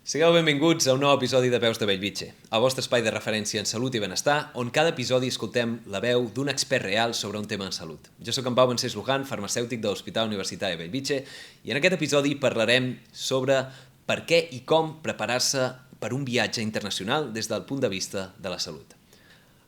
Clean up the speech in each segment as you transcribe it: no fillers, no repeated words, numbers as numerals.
Sigueu benvinguts a un nou episodi de Veus de Bellvitge, el vostre espai de referència en salut i benestar, on cada episodi escoltem la veu d'un expert real sobre un tema en salut. Jo sóc en Pau Vencés Luján, farmacèutic de l'Hospital Universitari de Bellvitge, i en aquest episodi parlarem sobre per què i com preparar-se per un viatge internacional des del punt de vista de la salut.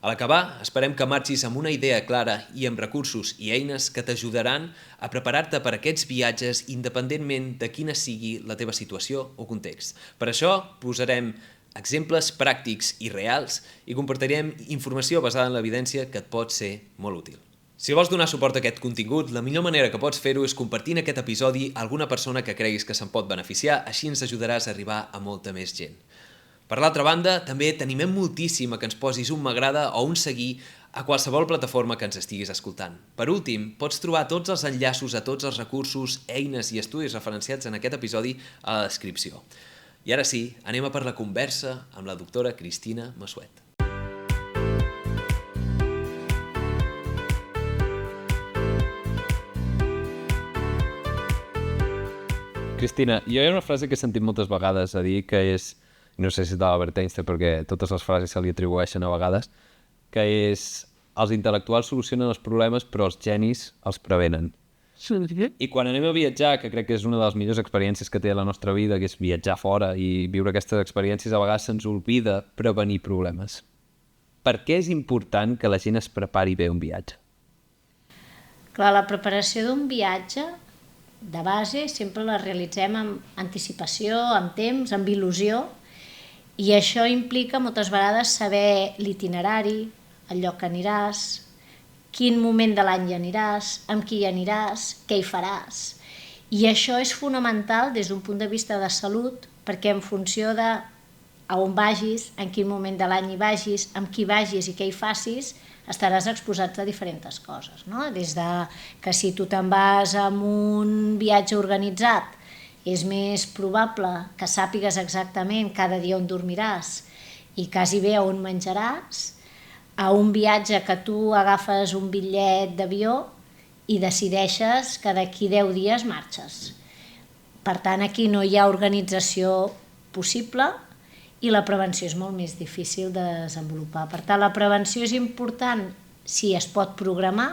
A l'acabar, esperem que marxis amb una idea clara i amb recursos i eines que t'ajudaran a preparar-te per aquests viatges independentment de quina sigui la teva situació o context. Per això posarem exemples pràctics i reals i compartirem informació basada en l'evidència que et pot ser molt útil. Si vols donar suport a aquest contingut, la millor manera que pots fer-ho és compartint aquest episodi a alguna persona que creguis que se'n pot beneficiar, així ens ajudaràs a arribar a molta més gent. Per l'altra banda, també t'animem moltíssim a que ens posis un m'agrada o un seguir a qualsevol plataforma que ens estiguis escoltant. Per últim, pots trobar tots els enllaços a tots els recursos, eines i estudis referenciats en aquest episodi a la descripció. I ara sí, anem a per la conversa amb la doctora Cristina Massuet. Cristina, jo hi ha una frase que he sentit moltes vegades a dir que és, no sé si és d'Albert Einstein perquè totes les frases se li atribueixen a vegades, que és els intel·lectuals solucionen els problemes però els genis els prevenen. I quan anem a viatjar, que crec que és una de les millors experiències que té la nostra vida, que és viatjar fora i viure aquestes experiències, a vegades se'ns oblida prevenir problemes. Per què és important que la gent es prepari bé un viatge? Clar, la preparació d'un viatge de base sempre la realitzem amb anticipació, amb temps, amb il·lusió, i això implica moltes vegades saber l'itinerari, el lloc que aniràs, quin moment de l'any hi aniràs, amb qui hi aniràs, què hi faràs. I això és fonamental des d'un punt de vista de salut, perquè en funció de a on vagis, en quin moment de l'any hi vagis, amb qui vagis i què hi facis, estaràs exposat a diferents coses, no? Des de que si tu te'n vas amb un viatge organitzat, és més probable que sàpigues exactament cada dia on dormiràs i quasi bé on menjaràs, a un viatge que tu agafes un bitllet d'avió i decideixes que d'aquí 10 dies marxes. Per tant, aquí no hi ha organització possible i la prevenció és molt més difícil de desenvolupar. Per tant, la prevenció és important si es pot programar,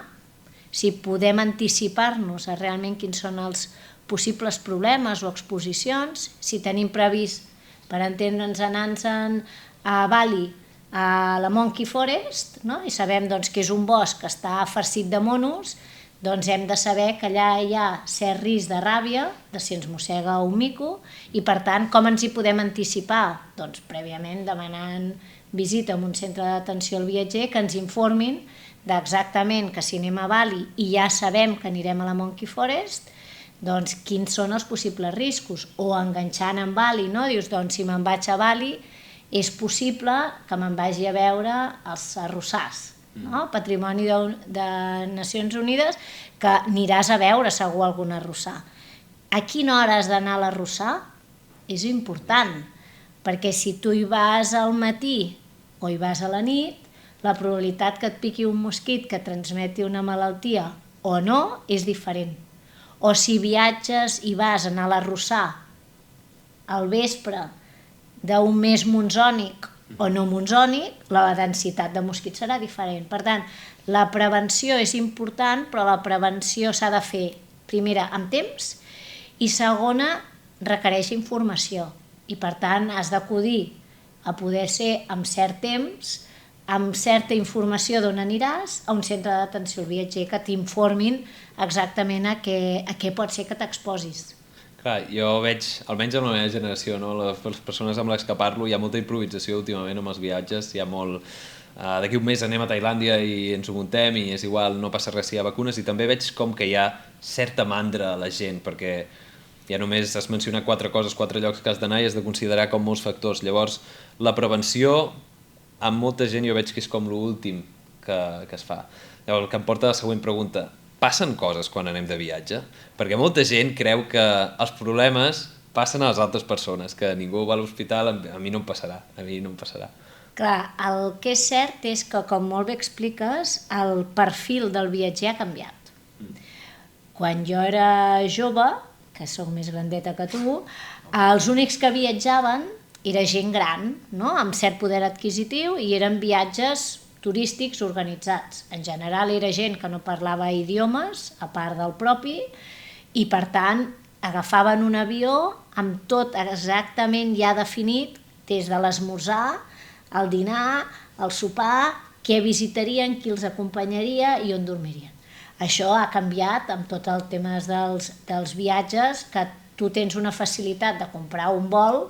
si podem anticipar-nos a realment quins són els possibles problemes o exposicions, si tenim previst, per entendre'ns, anar-se'n a Bali, a la Monkey Forest, no? I sabem doncs, que és un bosc que està farcit de monos, doncs hem de saber que allà hi ha cert risc de ràbia, de si ens mossega un mico, i per tant, com ens hi podem anticipar? Doncs prèviament demanant visita a un centre d'atenció al viatger que ens informin d'exactament que si anem a Bali i ja sabem que anirem a la Monkey Forest, doncs quins són els possibles riscos, o enganxant en Bali, no? Dius, doncs si me'n vaig a Bali és possible que me'n vagi a veure els arrossars, no? Patrimoni de Nacions Unides, que aniràs a veure segur algun arrossar. A quina hora has d'anar a l'arrossar? És important, perquè si tu hi vas al matí o hi vas a la nit, la probabilitat que et piqui un mosquit que transmeti una malaltia o no és diferent. O si viatges i vas a anar a l'arrossar al vespre d'un mes monsònic o no monsònic, la densitat de mosquits serà diferent. Per tant, la prevenció és important, però la prevenció s'ha de fer, primera, amb temps, i segona, requereix informació. I per tant, has d'acudir a poder ser amb cert temps, amb certa informació d'on aniràs, a un centre d'atenció al viatger que t'informin exactament a què pot ser que t'exposis. Clar, jo veig, almenys amb la meva generació, no? Les persones amb les que parlo, hi ha molta improvisació últimament amb els viatges, hi ha molt... d'aquí un mes anem a Tailàndia i ens ho muntem i és igual, no passa res si hi ha vacunes, i també veig com que hi ha certa mandra a la gent, perquè ja només has mencionat 4 coses, 4 llocs que has d'anar i has de considerar com molts factors. Llavors, la prevenció, amb molta gent jo veig que és com l'últim que es fa. Llavors, el que em porta a la següent pregunta: passen coses quan anem de viatge? Perquè molta gent creu que els problemes passen a les altres persones, que ningú va a l'hospital, a mi no em passarà, Clar, el que és cert és que, com molt bé expliques, el perfil del viatger ha canviat. Quan jo era jove, que sóc més grandeta que tu, els únics que viatjaven era gent gran, no? Amb cert poder adquisitiu, i eren viatges turístics organitzats. En general era gent que no parlava idiomes, a part del propi, i per tant agafaven un avió amb tot exactament ja definit, des de l'esmorzar, el dinar, el sopar, què visitarien, qui els acompanyaria i on dormirien. Això ha canviat amb tot el tema dels viatges, que tu tens una facilitat de comprar un vol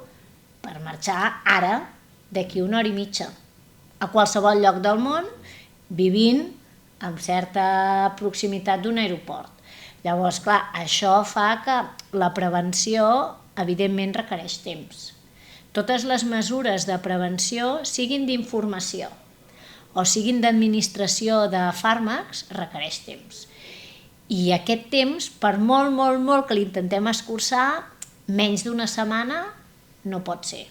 per marxar ara, d'aquí 1 hora i mitja, a qualsevol lloc del món, vivint amb certa proximitat d'un aeroport. Llavors, clar, això fa que la prevenció, evidentment, requereix temps. Totes les mesures de prevenció, siguin d'informació o siguin d'administració de fàrmacs, requereix temps. I aquest temps, per molt, molt, molt que l'intentem escurçar, menys d'1 setmana no pot ser.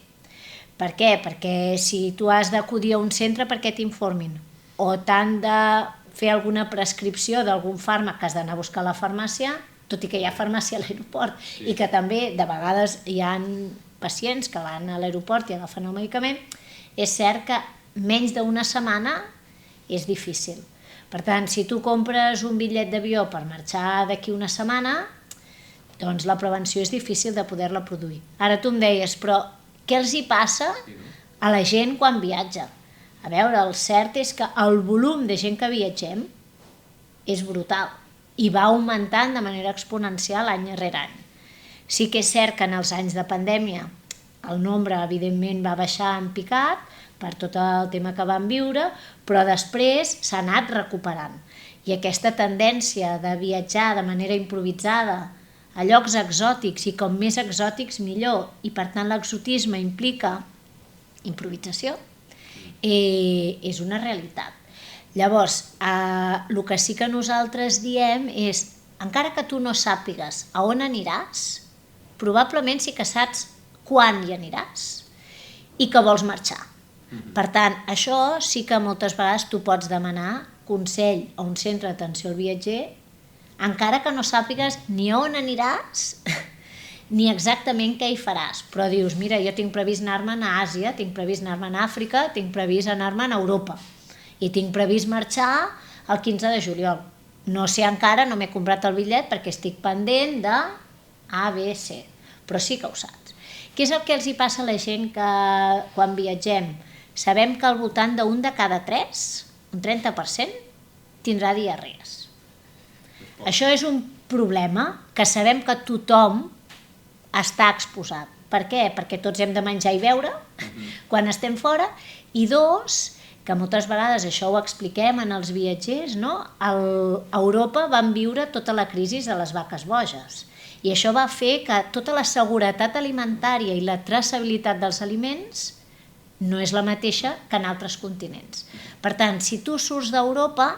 Per què? Perquè si tu has d'acudir a un centre perquè t'informin, o t'han de fer alguna prescripció d'algun fàrmac que has d'anar a buscar a la farmàcia, tot i que hi ha farmàcia a l'aeroport, i que també de vegades hi ha pacients que van a l'aeroport i agafen el medicament, és cert que menys d'1 setmana és difícil. Per tant, si tu compres un bitllet d'avió per marxar d'aquí 1 setmana, doncs la prevenció és difícil de poder-la produir. Ara tu em deies, però què els hi passa a la gent quan viatja? A veure, el cert és que el volum de gent que viatgem és brutal i va augmentant de manera exponencial any rere any. Sí que és cert que en els anys de pandèmia el nombre, evidentment, va baixar en picat per tot el tema que vam viure, però després s'ha anat recuperant. I aquesta tendència de viatjar de manera improvisada a llocs exòtics, i com més exòtics millor, i per tant l'exotisme implica improvisació, és una realitat. Llavors, el que sí que nosaltres diem és, encara que tu no sàpigues a on aniràs, probablement sí que saps quan hi aniràs i que vols marxar. Per tant, això sí que moltes vegades tu pots demanar consell a un centre d'atenció al viatger, encara que no sàpigues ni on aniràs ni exactament què hi faràs, però dius, mira, jo tinc previst anar-me'n a Àsia, tinc previst anar-me'n a Àfrica, tinc previst anar-me'n a Europa i tinc previst marxar el 15 de juliol. No sé encara, no m'he comprat el bitllet perquè estic pendent de A, B, C, però sí que ho saps. Què és el que els hi passa a la gent que quan viatgem? Sabem que al voltant d'1 de cada 3, un 30%, tindrà diarrees. Això és un problema que sabem que tothom està exposat. Per què? Perquè tots hem de menjar i beure quan estem fora, i 2, que moltes vegades això ho expliquem en els viatgers, no? A Europa van viure tota la crisi de les vaques boges, i això va fer que tota la seguretat alimentària i la traçabilitat dels aliments no és la mateixa que en altres continents. Per tant, si tu surts d'Europa,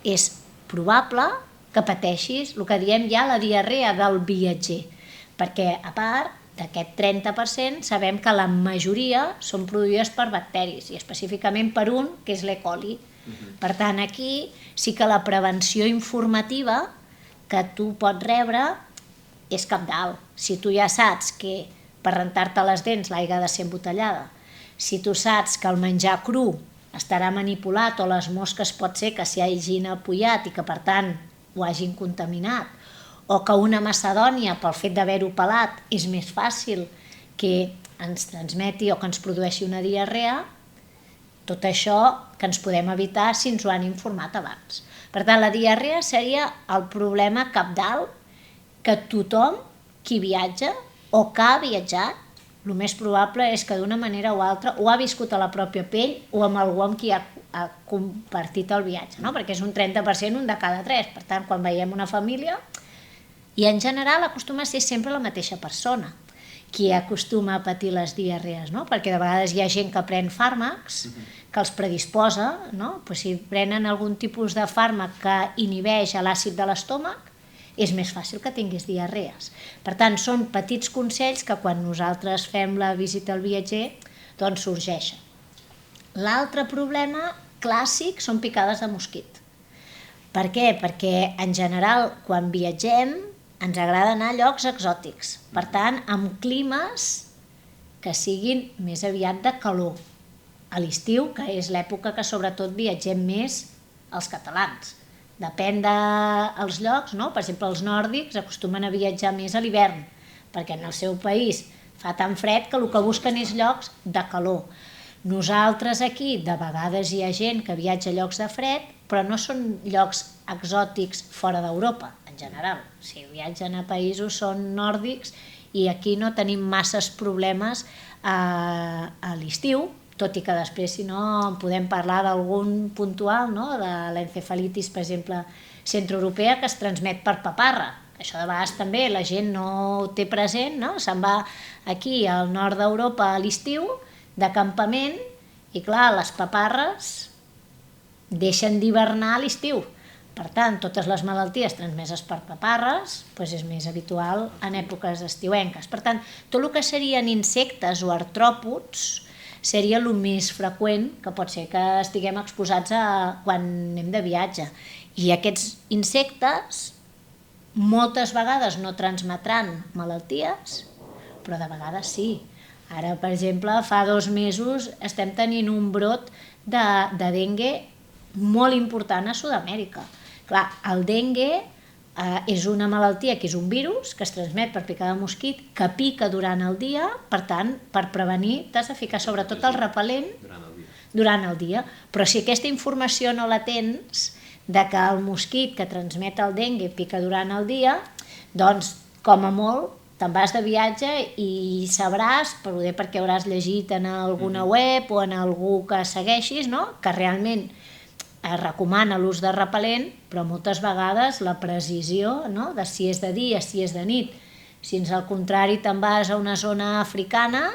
és probable que pateixis el que diem ja la diarrea del viatger, perquè a part d'aquest 30% sabem que la majoria són produïdes per bacteris, i específicament per un, que és l'E. coli. Per tant, aquí sí que la prevenció informativa que tu pots rebre és cabdal. Si tu ja saps que per rentar-te les dents l'aigua ha de ser embotellada, si tu saps que el menjar cru estarà manipulat o les mosques pot ser que s'hi hagin apollat i que per tant ho hagin contaminat, o que una macedònia pel fet d'haver-ho pelat és més fàcil que ens transmeti o que ens produeixi una diarrea, tot això que ens podem evitar si ens ho han informat abans. Per tant, la diarrea seria el problema cabdal que tothom qui viatja o que ha viatjat, el més probable és que d'una manera o altra ho ha viscut a la pròpia pell o amb algú amb qui ha compartit el viatge, no? Perquè és un 30%, un de cada 3. Per tant, quan veiem una família, i en general acostuma a ser sempre la mateixa persona qui acostuma a patir les diarrees, no? Perquè de vegades hi ha gent que pren fàrmacs que els predisposa, no? Pues si prenen algun tipus de fàrmac que inhibeix l'àcid de l'estómac, és més fàcil que tinguis diarrees. Per tant, són petits consells que quan nosaltres fem la visita al viatger, doncs sorgeixen. L'altre problema clàssic són picades de mosquit. Per què? Perquè en general quan viatgem ens agrada anar a llocs exòtics, per tant amb climes que siguin més aviat de calor. A l'estiu, que és l'època que sobretot viatgem més els catalans. Depèn dels llocs, no? Per exemple, els nòrdics acostumen a viatjar més a l'hivern, perquè en el seu país fa tan fred que el que busquen és llocs de calor. Nosaltres aquí, de vegades hi ha gent que viatja a llocs de fred, però no són llocs exòtics fora d'Europa, en general. Si viatgen a països són nòrdics i aquí no tenim masses problemes a l'estiu, tot i que després, si no, en podem parlar d'algun puntual, no? De l'encefalitis, per exemple, centroeuropea, que es transmet per paparra. Això de vegades també la gent no ho té present, no? Se'n va aquí al nord d'Europa a l'estiu, de campament, i clar, les paparres deixen d'hivernar a l'estiu. Per tant, totes les malalties transmeses per paparres és més habitual en èpoques estiuenques. Per tant, tot el que serien insectes o artròpods seria el més freqüent que pot ser que estiguem exposats quan anem de viatge. I aquests insectes moltes vegades no transmetran malalties, però de vegades sí. Ara, per exemple, fa 2 mesos estem tenint un brot de dengue molt important a Sud-amèrica. Clar, el dengue és una malaltia que és un virus que es transmet per picada de mosquit, que pica durant el dia, per tant, per prevenir t'has de ficar sobretot el repel·lent durant el dia. Però si aquesta informació no la tens, de que el mosquit que transmet el dengue pica durant el dia, doncs, com a molt, te'n vas de viatge i sabràs, perquè hauràs llegit en alguna web o en algú que segueixis, no? Que realment es recomana l'ús de repel·lent, però moltes vegades la precisió, no? De si és de dia, si és de nit. Si al contrari te'n vas a una zona africana,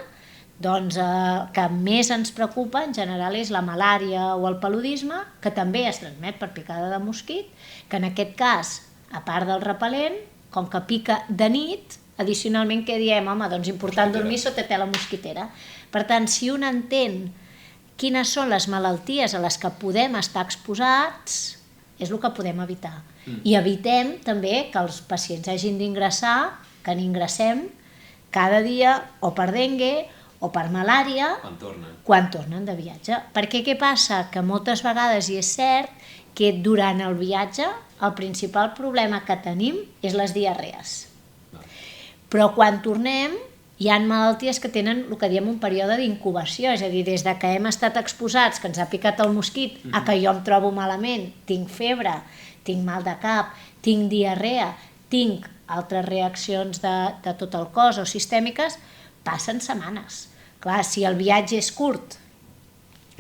doncs el que més ens preocupa en general és la malària o el paludisme, que també es transmet per picada de mosquit, que en aquest cas, a part del repel·lent, com que pica de nit, addicionalment què diem? Home, doncs important dormir sota tela mosquitera. Per tant, si un entén quines són les malalties a les que podem estar exposats, és el que podem evitar. I evitem també que els pacients hagin d'ingressar, que n'ingressem cada dia o per dengue o per malària quan tornen de viatge. Perquè què passa? Que moltes vegades, i és cert, que durant el viatge el principal problema que tenim és les diarrees. Però quan tornem hi ha malalties que tenen el que diem un període d'incubació, és a dir, des que hem estat exposats, que ens ha picat el mosquit, a que jo em trobo malament, tinc febre, tinc mal de cap, tinc diarrea, tinc altres reaccions de tot el cos o sistèmiques, passen setmanes. Clar, si el viatge és curt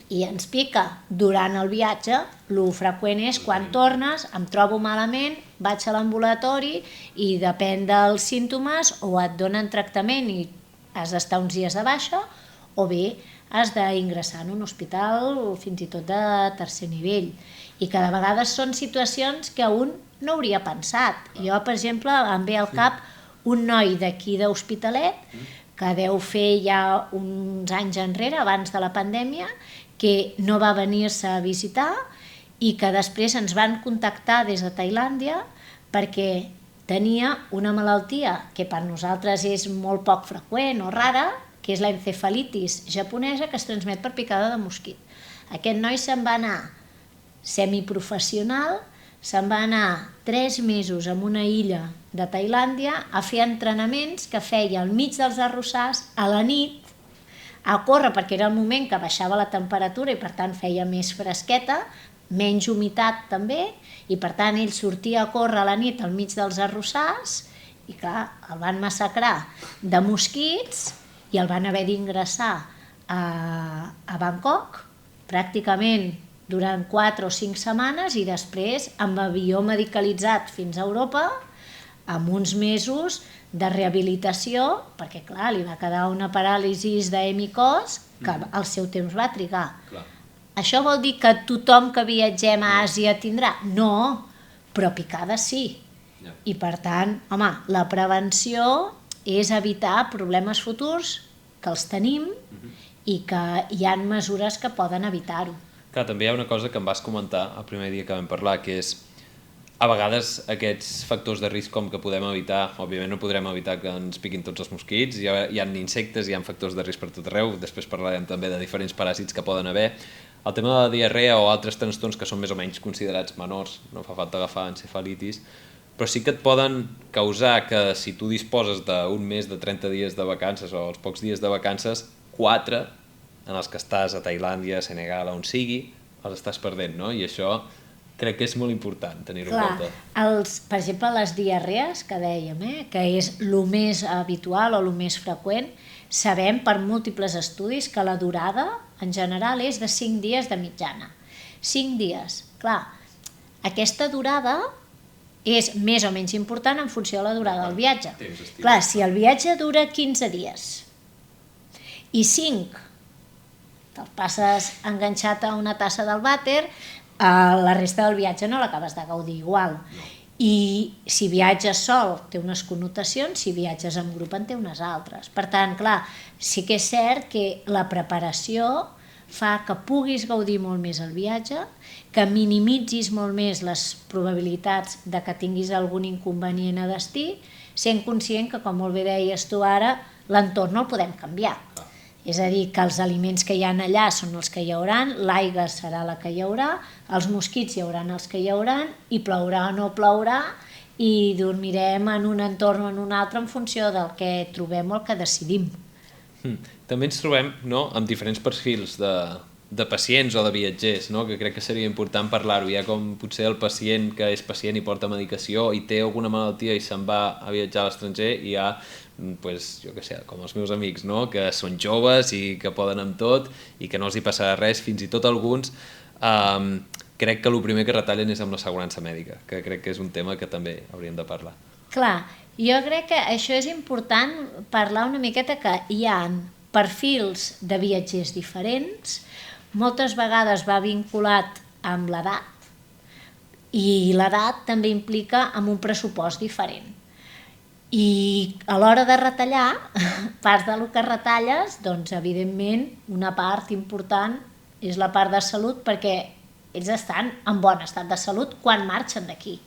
i ens pica durant el viatge, el freqüent és quan tornes, em trobo malament, vaig a l'ambulatori i depèn dels símptomes o et donen tractament i has d'estar uns dies de baixa o bé has d'ingressar en un hospital o fins i tot de tercer nivell. I que de vegades són situacions que un no hauria pensat. Jo, per exemple, em ve al cap un noi d'aquí d'Hospitalet que deu fer ja uns anys enrere, abans de la pandèmia, que no va venir-se a visitar i que després ens van contactar des de Tailàndia perquè tenia una malaltia que per nosaltres és molt poc freqüent o rara, que és l'encefalitis japonesa, que es transmet per picada de mosquit. Aquest noi se'n va anar semiprofessional, se'n va anar 3 mesos en una illa de Tailàndia a fer entrenaments que feia al mig dels arrossars a la nit, a córrer perquè era el moment que baixava la temperatura i per tant feia més fresqueta, menys humitat també, i per tant ell sortia a córrer a la nit al mig dels arrossars i clar, el van massacrar de mosquits i el van haver d'ingressar a Bangkok pràcticament durant 4 o 5 setmanes i després amb avió medicalitzat fins a Europa amb uns mesos de rehabilitació, perquè clar, li va quedar una paràlisi d'hemicòs que al seu temps va trigar. Això vol dir que tothom que viatgem a Àsia tindrà? No, però picada sí. I per tant, home, la prevenció és evitar problemes futurs que els tenim i que hi ha mesures que poden evitar-ho. Clar, també hi ha una cosa que em vas comentar el primer dia que vam parlar, que és A vegades aquests factors de risc com que podem evitar, òbviament no podrem evitar que ens piquin tots els mosquits, hi ha insectes, hi ha factors de risc per tot arreu, després parlarem també de diferents paràsits que poden haver. El tema de la diarrea o altres trastorns que són més o menys considerats menors, no fa falta agafar encefalitis, però sí que et poden causar que si tu disposes d'un mes de 30 dies de vacances o els pocs dies de vacances, 4 en els que estàs a Tailàndia, a Senegal, on sigui, els estàs perdent, no? I això crec que és molt important tenir-ho en compte. Per exemple, les diarrees que dèiem, que és el més habitual o el més freqüent, sabem per múltiples estudis que la durada en general és de 5 dies de mitjana. 5 dies. Clar, aquesta durada és més o menys important en funció de la durada del viatge. Clar, si el viatge dura 15 dies i 5 te'l passes enganxat a una tassa del vàter, la resta del viatge no l'acabes de gaudir igual. I si viatges sol té unes connotacions, si viatges en grup en té unes altres. Per tant, clar, sí que és cert que la preparació fa que puguis gaudir molt més el viatge, que minimitzis molt més les probabilitats de que tinguis algun inconvenient a destí, sent conscient que, com molt bé deies tu ara, l'entorn no el podem canviar. És a dir, que els aliments que hi ha allà són els que hi haurà, l'aigua serà la que hi haurà, els mosquits hi haurà els que hi haurà, i plourà o no plourà, i dormirem en un entorn o en un altre en funció del que trobem o el que decidim. També ens trobem amb diferents perfils de pacients o de viatgers, que crec que seria important parlar-ho. Hi ha com potser el pacient que és pacient i porta medicació i té alguna malaltia i se'n va a viatjar a l'estranger, i hi ha, jo què sé, com els meus amics, que són joves i que poden amb tot i que no els hi passarà res, fins i tot alguns crec que el primer que retallen és amb l'assegurança mèdica, que crec que és un tema que també hauríem de parlar. Clar, jo crec que això és important parlar una miqueta, que hi ha perfils de viatgers diferents, moltes vegades va vinculat amb l'edat, i l'edat també implica amb un pressupost diferent. I a l'hora de retallar, part del que retalles, doncs evidentment una part important és la part de salut, perquè ells estan en bon estat de salut quan marxen d'aquí.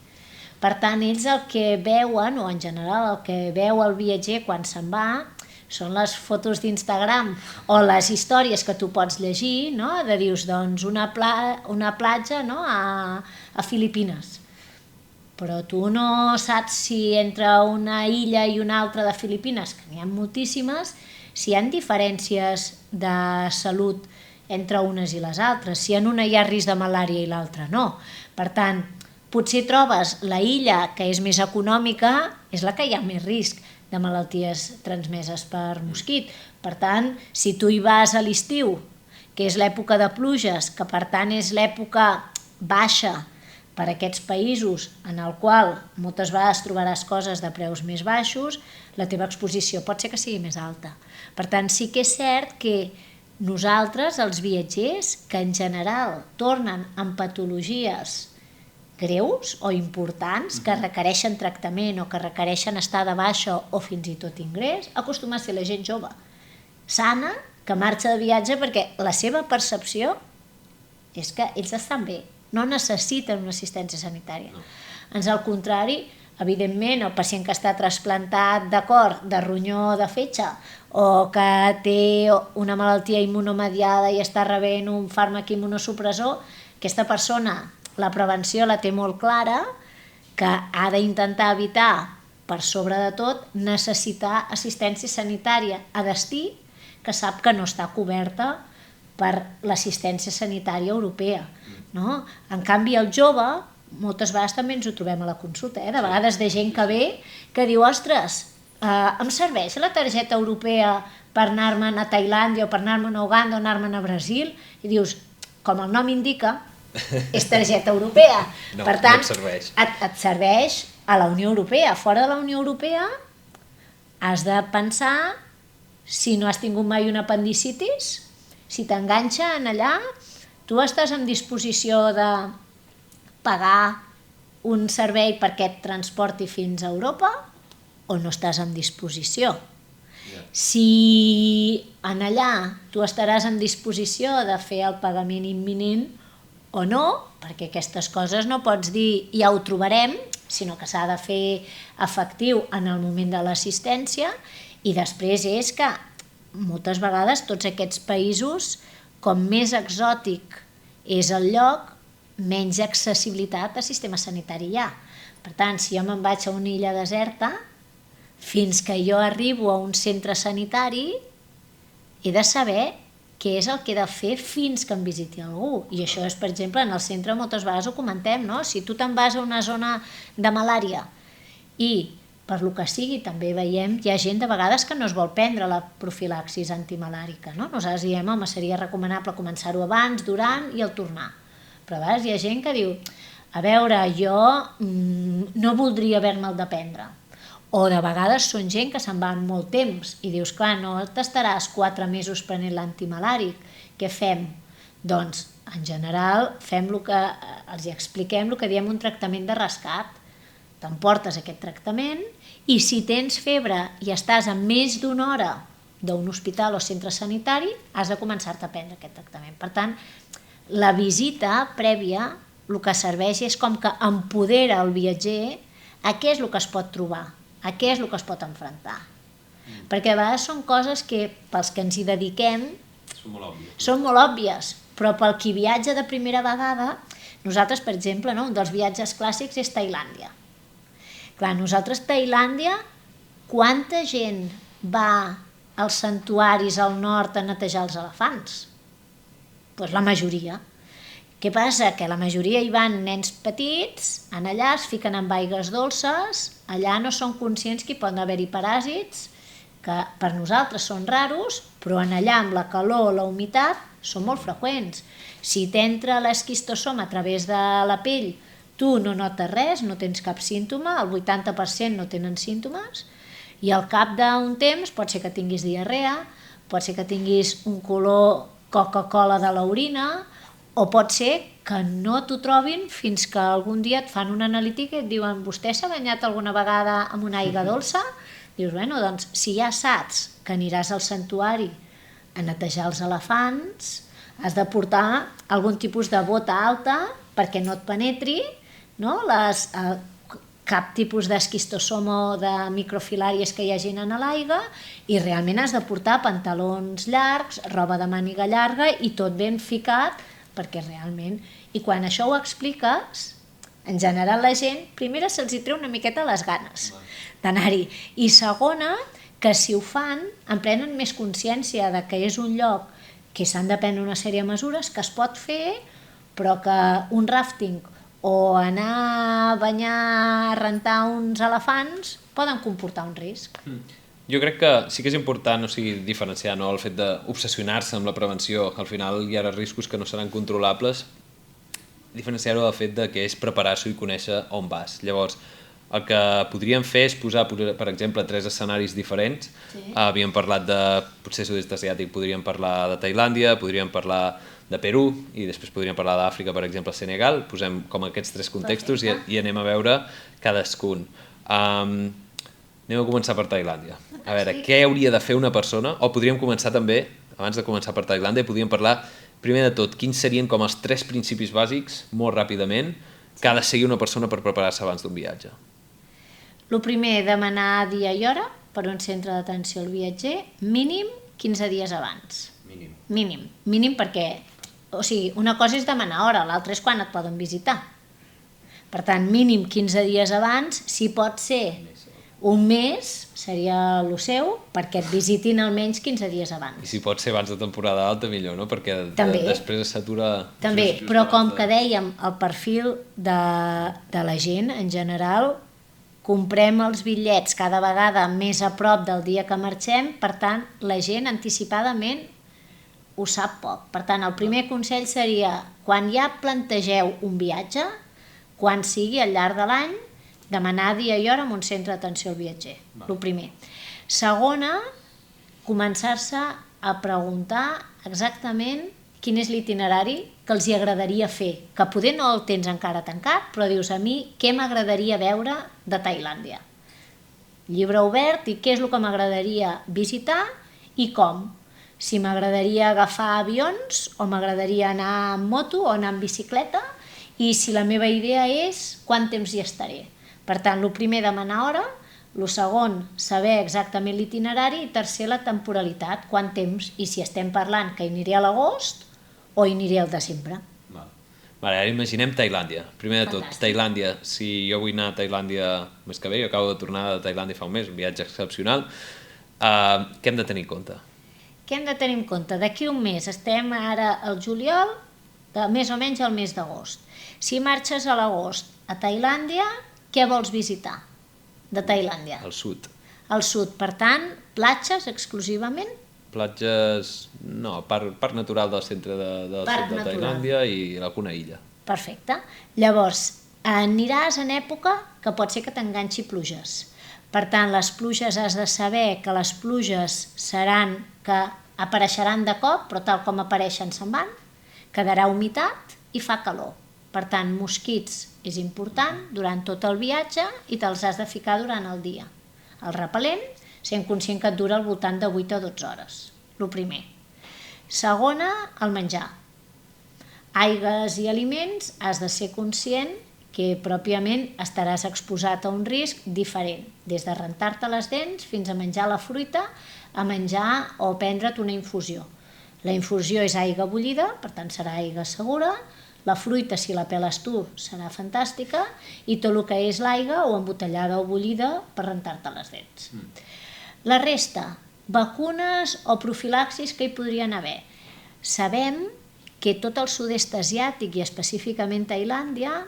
Per tant, ells el que veuen, o en general el que veu el viatger quan se'n va, són les fotos d'Instagram o les històries que tu pots llegir, de dius, doncs, una platja a Filipines. Però tu no saps si entre una illa i una altra de Filipines, que n'hi ha moltíssimes, si hi ha diferències de salut entre unes i les altres, si en una hi ha risc de malària i l'altra no. Per tant, potser trobes la illa que és més econòmica, és la que hi ha més risc de malalties transmeses per mosquit. Per tant, si tu hi vas a l'estiu, que és l'època de pluges, que per tant és l'època baixa per a aquests països en el qual moltes vegades trobaràs coses de preus més baixos, la teva exposició pot ser que sigui més alta. Per tant, sí que és cert que nosaltres, els viatgers, que en general tornen amb patologies greus o importants, que requereixen tractament o que requereixen estar de baixa o fins i tot ingrés, acostuma a ser la gent jove, sana, que marxa de viatge perquè la seva percepció és que ells estan bé, no necessiten una assistència sanitària. Ans al contrari, evidentment, el pacient que està trasplantat de cor, de ronyó o de fetge, o que té una malaltia immunomediada i està rebent un fàrmac immunosupressor, aquesta persona la prevenció la té molt clara, que ha d'intentar evitar, per sobre de tot, necessitar assistència sanitària a destí, que sap que no està coberta per l'assistència sanitària europea. En canvi, el jove, moltes vegades també ens ho trobem a la consulta, de vegades de gent que ve, que diu, ostres, em serveix la targeta europea per anar-me'n a Tailàndia o per anar-me'n a Uganda o anar-me'n a Brasil? I dius, com el nom indica, és targeta europea. Per tant, et serveix a la Unió Europea. Fora de la Unió Europea has de pensar, si no has tingut mai una apendicitis, si t'enganxen allà, tu estàs en disposició de pagar un servei perquè et transporti fins a Europa o no estàs en disposició? Si en allà tu estaràs en disposició de fer el pagament imminent o no, perquè aquestes coses no pots dir ja ho trobarem, sinó que s'ha de fer efectiu en el moment de l'assistència, i després és que moltes vegades tots aquests països, com més exòtic és el lloc, menys accessibilitat al sistema sanitari hi ha. Per tant, si jo me'n vaig a una illa deserta, fins que jo arribo a un centre sanitari, he de saber què és el que he de fer fins que em visiti algú. I això és, per exemple, en el centre moltes vegades ho comentem, no? Si tu te'n vas a una zona de malària i, per lo que sigui, també veiem, hi ha gent de vegades que no es vol prendre la profilaxis antimalàrica, no? Nosaltres diem, home, seria recomanable començar-ho abans, durant i al tornar. Però a vegades hi ha gent que diu, a veure, jo no voldria haver-me'l de prendre. O de vegades són gent que se'n van molt temps i dius, clar, no t'estaràs 4 mesos prenent l'antimalàric, què fem? Doncs, en general, fem el que els expliquem, el que diem un tractament de rescat. T'emportes aquest tractament i si tens febre i estàs a més d'una hora d'un hospital o centre sanitari, has de començar-te a prendre aquest tractament. Per tant, la visita prèvia el que serveix és com que empodera el viatger a què és el que es pot trobar, a què és el que es pot enfrontar. Perquè a vegades són coses que pels que ens hi dediquem són molt òbvies, però pel qui viatja de primera vegada, nosaltres, per exemple, un dels viatges clàssics és Tailàndia. Clar, nosaltres Tailàndia, quanta gent va als santuaris al nord a netejar els elefants? Doncs la majoria. Què passa? Que la majoria hi van nens petits, allà es fiquen amb aigües dolces, allà no són conscients que hi poden haver-hi paràsits, que per nosaltres són raros, però allà amb la calor o la humitat són molt freqüents. Si t'entra l'esquistosoma a través de la pell, tu no notes res, no tens cap símptoma, el 80% no tenen símptomes, i al cap d'un temps pot ser que tinguis diarrea, pot ser que tinguis un color Coca-Cola de l'orina, o pot ser que no t'ho trobin fins que algun dia et fan una analítica i et diuen vostè s'ha banyat alguna vegada amb una aigua dolça? Dius, bueno, doncs si ja saps que aniràs al santuari a netejar els elefants, has de portar algun tipus de bota alta perquè no et penetri, no? Cap tipus d'esquistosoma o de microfilàries que hi hagin en l'aigua, i realment has de portar pantalons llargs, roba de màniga llarga i tot ben ficat, perquè realment... I quan això ho expliques, en general la gent, primera se'ls hi treu una miqueta les ganes d'anar-hi, i segona, que si ho fan, en prenen més consciència de que és un lloc que s'han de prendre una sèrie de mesures, que es pot fer, però que un ràfting o anar a banyar, a rentar uns elefants, poden comportar un risc. Jo crec que sí que és important, diferenciar el fet d'obsessionar-se amb la prevenció, que al final hi ha riscos que no seran controlables, diferenciar-ho del fet que és preparar-s'ho i conèixer on vas. Llavors, el que podríem fer és posar, per exemple, 3 escenaris diferents. Sí. Havíem parlat de, potser sud-est asiàtic, podríem parlar de Tailàndia, podríem parlar de Perú, i després podríem parlar d'Àfrica, per exemple, Senegal. Posem com aquests 3 contextos i anem a veure cadascun. Anem a començar per Tailàndia. A veure, què hauria de fer una persona? O podríem començar també, abans de començar per Tailàndia, podríem parlar, primer de tot, quins serien com els 3 principis bàsics, molt ràpidament, que ha de seguir una persona per preparar-se abans d'un viatge. El primer, demanar dia i hora per un centre d'atenció al viatger, mínim 15 dies abans. Mínim perquè, una cosa és demanar hora, l'altra és quan et poden visitar. Per tant, mínim 15 dies abans, si pot ser un mes, seria el seu, perquè et visitin almenys 15 dies abans. I si pot ser abans de temporada alta, millor, no? Perquè després s'atura... També, però com que dèiem, el perfil de la gent, en general, comprem els bitllets cada vegada més a prop del dia que marxem, per tant, la gent anticipadament ho sap poc. Per tant, el primer consell seria, quan ja plantegeu un viatge, quan sigui al llarg de l'any, demanar dia i hora en un centre d'atenció al viatger, el primer. Segona, començar-se a preguntar exactament quin és l'itinerari que els hi agradaria fer, que poder no el tens encara tancat, però dius, a mi què m'agradaria veure de Tailàndia? Llibre obert, i què és el que m'agradaria visitar i com? si m'agradaria agafar avions o m'agradaria anar en moto o anar en bicicleta i si la meva idea és quant temps hi estaré. Per tant, el primer, demanar hora, el segon, saber exactament l'itinerari i tercer, la temporalitat, quant temps i si estem parlant que hi aniré a l'agost o hi aniré al desembre. Vale, ara imaginem Tailàndia. Primer de tot, Fantàstic. Tailàndia. Si jo vull anar a Tailàndia mes que ve, jo acabo de tornar de Tailàndia fa un mes, un viatge excepcional, què hem de tenir en compte? Què hem de tenir en compte? D'aquí un mes, estem ara al juliol, més o menys al mes d'agost. Si marxes a l'agost a Tailàndia, què vols visitar de Tailàndia? Al sud. Al sud, per tant, platges exclusivament? Platges... No, parc natural del centre del sud de Tailàndia i alguna illa. Perfecte. Llavors, aniràs en època que pot ser que t'enganxi pluges. Per tant, les pluges has de saber que les pluges seran que apareixeran de cop, però tal com apareixen se'n van, quedarà humitat i fa calor. Per tant, mosquits és important durant tot el viatge i te'ls has de ficar durant el dia. El repel·lent, sent conscient que et dura al voltant de 8 o 12 hores. El primer. Segona, el menjar. Aigues i aliments, has de ser conscient que pròpiament estaràs exposat a un risc diferent, des de rentar-te les dents fins a menjar la fruita, a menjar o prendre't una infusió. La infusió és aigua bullida, per tant serà aigua segura, la fruita, si la peles tu, serà fantàstica, i tot el que és l'aigua o embotellada o bullida per rentar-te les dents. La resta, vacunes o profilaxis que hi podrien haver. Sabem que tot el sud-est asiàtic i específicament Tailàndia,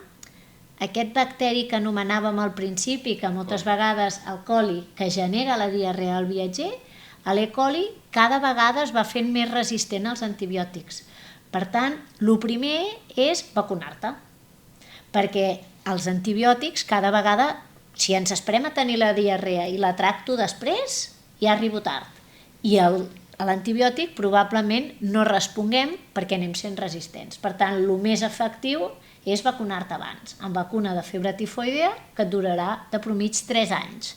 aquest bacteri que anomenàvem al principi, que moltes vegades el coli, que genera la diarrea al viatger, l'E. coli cada vegada es va fent més resistent als antibiòtics. Per tant, el primer és vacunar-te, perquè els antibiòtics cada vegada, si ens esperem a tenir la diarrea i la tracto després, ja arribo tard. I l'antibiòtic probablement no responguem perquè anem sent resistents. Per tant, el més efectiu és vacunar-te abans, amb vacuna de febre tifoidea que et durarà de promig 3 anys.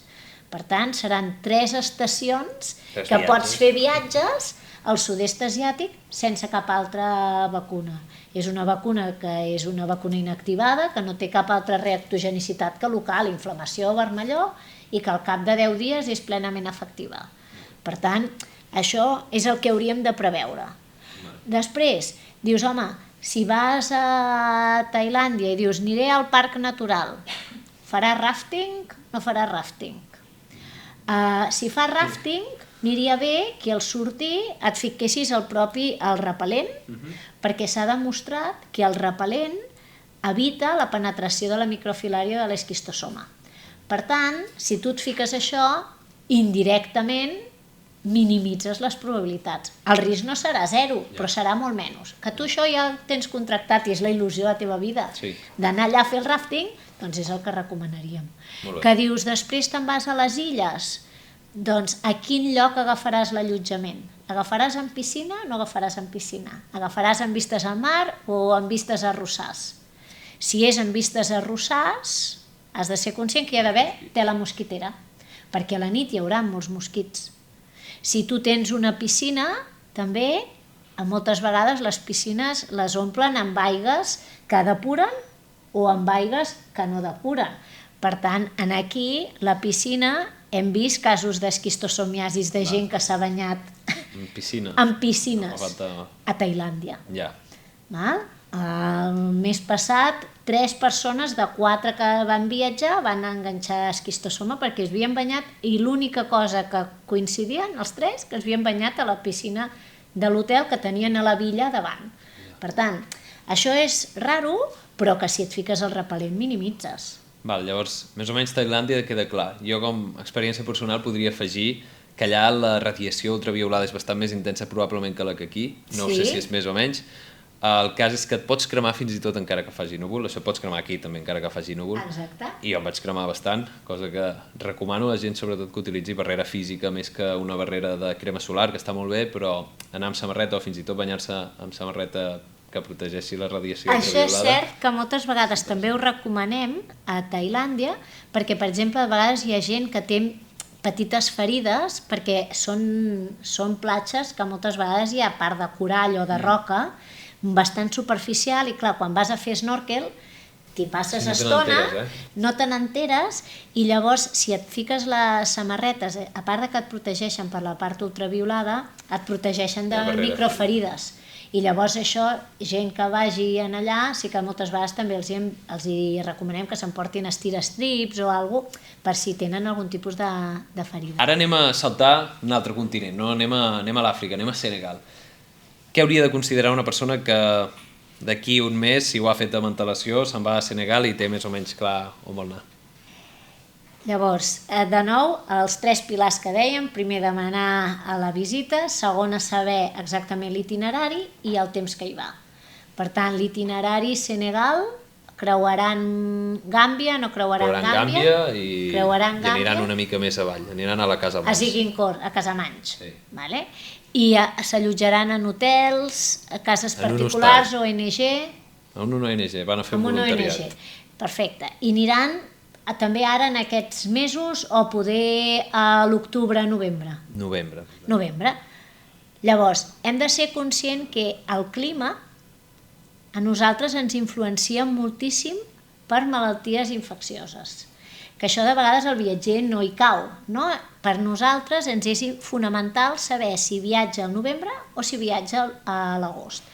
Per tant, seran 3 estacions que pots fer viatges al sud-est asiàtic sense cap altra vacuna. És una vacuna que és una vacuna inactivada, que no té cap altra reactogenicitat que local, inflamació o vermellor, i que al cap de 10 dies és plenament efectiva. Per tant, això és el que hauríem de preveure. Després, dius, home, si vas a Tailàndia i dius, aniré al parc natural, faràs rafting? No faràs rafting. Si fas rafting, aniria bé que al sortir et fiquessis el repel·lent, perquè s'ha demostrat que el repel·lent evita la penetració de la microfilària de l'esquistosoma. Per tant, si tu et fiques això, indirectament minimitzes les probabilitats. El risc no serà 0, però serà molt menys. Que tu això ja tens contractat i és la il·lusió de la teva vida, d'anar allà a fer el rafting, doncs és el que recomanaríem. Que dius, després te'n vas a les illes, doncs a quin lloc agafaràs l'allotjament? Agafaràs en piscina o no agafaràs en piscina? Agafaràs en vistes al mar o en vistes a arrossars? Si és en vistes a arrossars, has de ser conscient que hi ha d'haver tela mosquitera, perquè a la nit hi haurà molts mosquits. Si tu tens una piscina, també, moltes vegades les piscines les omplen amb aigues que depuren o amb aigues que no depuren. Per tant, aquí, la piscina, hem vist casos d'esquistosomiasis de gent que s'ha banyat en piscines a Tailàndia. El mes passat, 3 persones de 4 que van viatjar van enganxar esquistosoma perquè es havien banyat i l'única cosa que coincidien, els 3, que es havien banyat a la piscina de l'hotel que tenien a la villa davant. Per tant, això és raro, però que si et fiques el repel·lent minimitzes. Llavors, més o menys Tailàndia queda clar. Jo com a experiència personal podria afegir que allà la radiació ultraviolada és bastant més intensa probablement que la que aquí, no sé si és més o menys. El cas és que et pots cremar fins i tot encara que faci núvol, això pots cremar aquí també encara que faci núvol. Exacte. I jo em vaig cremar bastant, cosa que recomano a la gent sobretot que utilitzi barrera física més que una barrera de crema solar, que està molt bé, però anar amb samarreta o fins i tot banyar-se amb samarreta que protegeixi la radiació ultraviolada. Això és cert que moltes vegades també ho recomanem a Tailàndia, perquè, per exemple, a vegades hi ha gent que té petites ferides, perquè són platges que moltes vegades hi ha part de corall o de roca bastant superficial, i clar, quan vas a fer snorkel t'hi passes estona, no te n'enteres, i llavors si et fiques les samarretes, a part de que et protegeixen per la part ultraviolada, et protegeixen de microferides. I llavors això, gent que vagi en allà, sí que moltes vegades també els hi recomanem que s'emportin estirastrips o alguna cosa, per si tenen algun tipus de ferida. Ara anem a saltar un altre continent, no? Anem a l'Àfrica, anem a Senegal. Què hauria de considerar una persona que d'aquí un mes, si ho ha fet amb antelació, se'n va a Senegal i té més o menys clar on vol anar? Llavors, de nou, els 3 pilars que dèiem: primer, demanar a la visita; segon, saber exactament l'itinerari i el temps que hi va. Per tant, l'itinerari Senegal, creuaran Gàmbia, no creuaran Gàmbia, i aniran una mica més avall, aniran a la Casa Manx. A Ziguinchor, a Casamance. Sí. Vale? I s'allotjaran en hotels, a cases particulars, ONG... En un ONG, van a fer un voluntariat. Perfecte. I aniran també ara en aquests mesos o poder a l'octubre, novembre? Novembre. Llavors, hem de ser conscient que el clima a nosaltres ens influencia moltíssim per malalties infeccioses. Que això de vegades el viatger no hi cau, no? Per nosaltres ens és fonamental saber si viatja al novembre o si viatja a l'agost.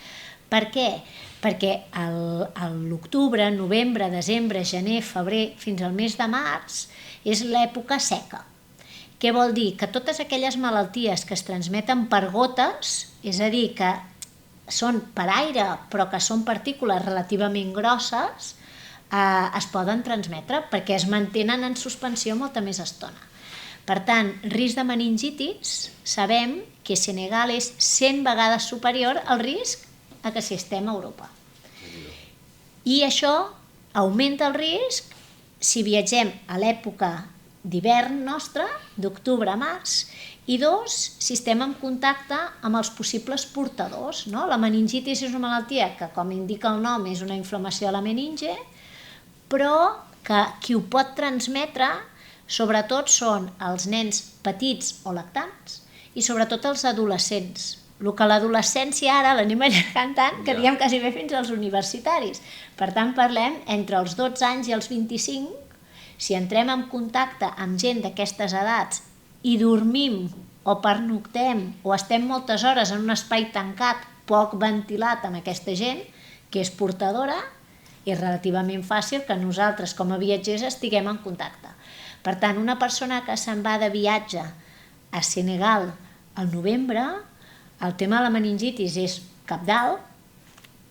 Per què? Perquè l'octubre, novembre, desembre, gener, febrer, fins al mes de març, és l'època seca. Què vol dir? Que totes aquelles malalties que es transmeten per gotes, és a dir, que són per aire però que són partícules relativament grosses, es poden transmetre perquè es mantenen en suspensió molta més estona. Per tant, risc de meningitis, sabem que Senegal és 100 vegades superior al risc a que si estem a Europa. I això augmenta el risc si viatgem a l'època d'hivern nostra, d'octubre a març, i 2, si estem en contacte amb els possibles portadors. La meningitis és una malaltia que, com indica el nom, és una inflamació de la meninge, però que qui ho pot transmetre sobretot són els nens petits o lactants i sobretot els adolescents. El que l'adolescència ara l'anem allargant tant que diem quasi bé fins als universitaris. Per tant, parlem entre els 12 anys i els 25, si entrem en contacte amb gent d'aquestes edats i dormim o pernoctem o estem moltes hores en un espai tancat, poc ventilat amb aquesta gent, que és portadora, és relativament fàcil que nosaltres com a viatgers estiguem en contacte. Per tant, una persona que se'n va de viatge a Senegal al novembre, el tema de la meningitis és cabdal,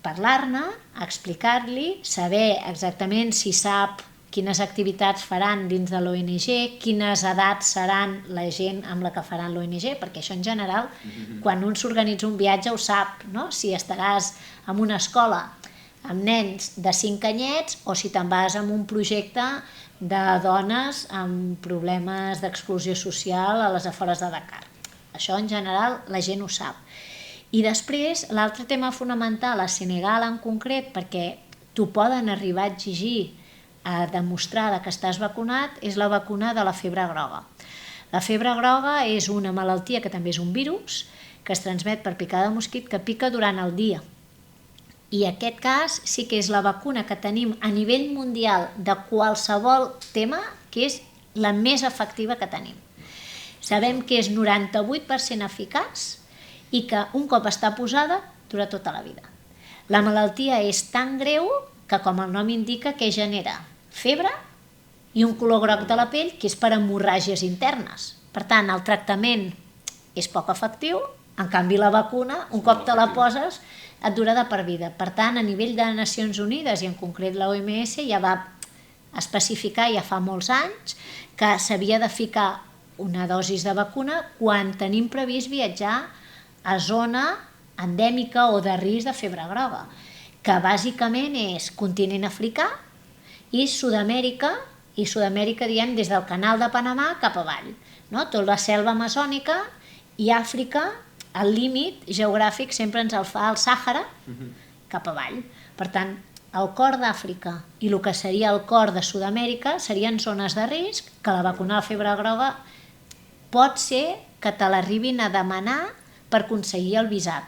parlar-ne, explicar-li, saber exactament si sap quines activitats faran dins de l'ONG, quines edats seran la gent amb la que faran l'ONG, perquè això en general, quan un s'organitza un viatge ho sap, no? Si estaràs en una escola amb nens de 5 anyets o si te'n vas amb un projecte de dones amb problemes d'exclusió social a les afores de Dakar. Això en general la gent ho sap. I després l'altre tema fonamental a Senegal en concret, perquè t'ho poden arribar a exigir a demostrar que estàs vacunat, és la vacuna de la febre groga. La febre groga és una malaltia que també és un virus que es transmet per picada de mosquit que pica durant el dia. I en aquest cas sí que és la vacuna que tenim a nivell mundial de qualsevol tema que és la més efectiva que tenim. Sabem que és 98% eficaç i que un cop està posada dura tota la vida. La malaltia és tan greu que, com el nom indica, que genera febre i un color groc de la pell que és per hemorràgies internes. Per tant, el tractament és poc efectiu, en canvi la vacuna, un cop te la poses, et dura de per vida. Per tant, a nivell de Nacions Unides i en concret l'OMS ja va especificar ja fa molts anys que s'havia de ficar una dosis de vacuna quan tenim previst viatjar a zona endèmica o de risc de febre groga, que bàsicament és continent africà i Sud-amèrica, i Sud-amèrica diem des del canal de Panamà cap avall, tota la selva amazònica, i Àfrica, el límit geogràfic sempre ens el fa el Sàhara cap avall. Per tant, el cor d'Àfrica i el que seria el cor de Sud-amèrica serien zones de risc que la vacuna de febre groga pot ser que te l'arribin a demanar per aconseguir el visat.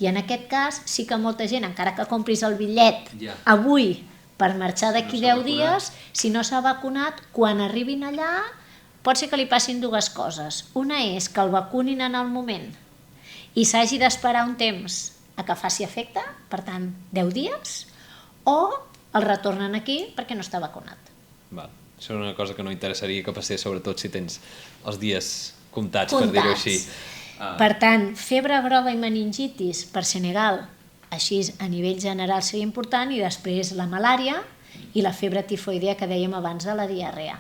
I en aquest cas sí que molta gent, encara que compris el bitllet avui per marxar d'aquí 10 dies, si no s'ha vacunat, quan arribin allà pot ser que li passin dues coses. Una és que el vacunin en el moment i s'hagi d'esperar un temps a que faci efecte, per tant 10 dies, o el retornen aquí perquè no està vacunat. Val. Això és una cosa que no interessaria que passés, sobretot si tens els dies comptats. Per dir-ho així. Per tant, febre groga i meningitis per Senegal, així a nivell general seria important, i després la malària i la febre tifoidea que dèiem abans de la diarrea.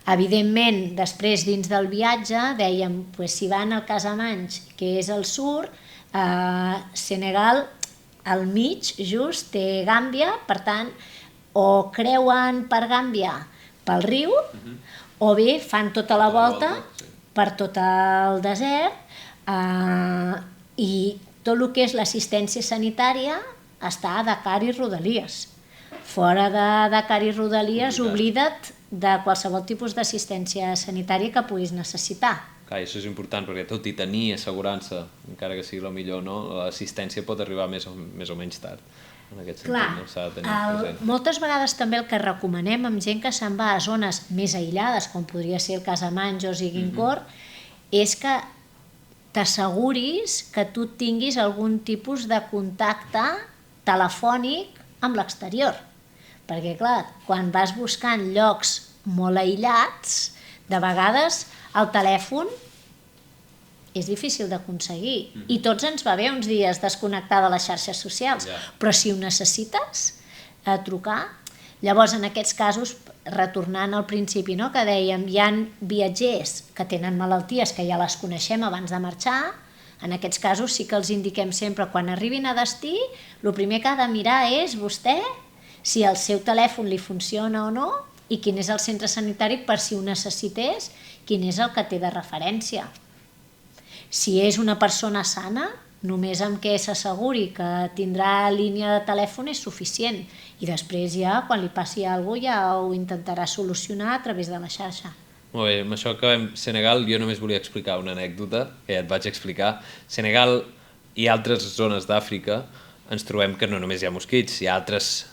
Evidentment, després dins del viatge, dèiem, si van al Casamance, que és al sud, Senegal al mig, just, té Gàmbia, per tant, o creuen per Gàmbia pel riu, o bé fan tota la volta per tot el desert, i tot el que és l'assistència sanitària està a Dakar i Rodalies. Fora de Dakar i Rodalies, oblida't de qualsevol tipus d'assistència sanitària que puguis necessitar. Clar, això és important, perquè tot i tenir assegurança, encara que sigui el millor, l'assistència pot arribar més o menys tard. En aquest sentit, s'ha de tenir present. Moltes vegades també el que recomanem amb gent que se'n va a zones més aïllades, com podria ser el Casamance o Ziguinchor, és que t'asseguris que tu tinguis algun tipus de contacte telefònic amb l'exterior. Perquè, clar, quan vas buscant llocs molt aïllats, de vegades el telèfon és difícil d'aconseguir. I tots ens va bé uns dies desconnectar de les xarxes socials, però si ho necessites, trucar. Llavors, en aquests casos, retornant al principi, que dèiem, hi ha viatgers que tenen malalties que ja les coneixem abans de marxar. En aquests casos sí que els indiquem sempre, quan arribin a destí, el primer que ha de mirar és vostè, si el seu telèfon li funciona o no, i quin és el centre sanitari per si ho necessités, quin és el que té de referència. Si és una persona sana, només amb què s'asseguri que tindrà línia de telèfon és suficient, i després ja, quan li passi alguna cosa, ja ho intentarà solucionar a través de la xarxa. Molt bé, amb això acabem. Senegal, jo només volia explicar una anècdota, que ja et vaig explicar. Senegal i altres zones d'Àfrica ens trobem que no només hi ha mosquits, hi ha altres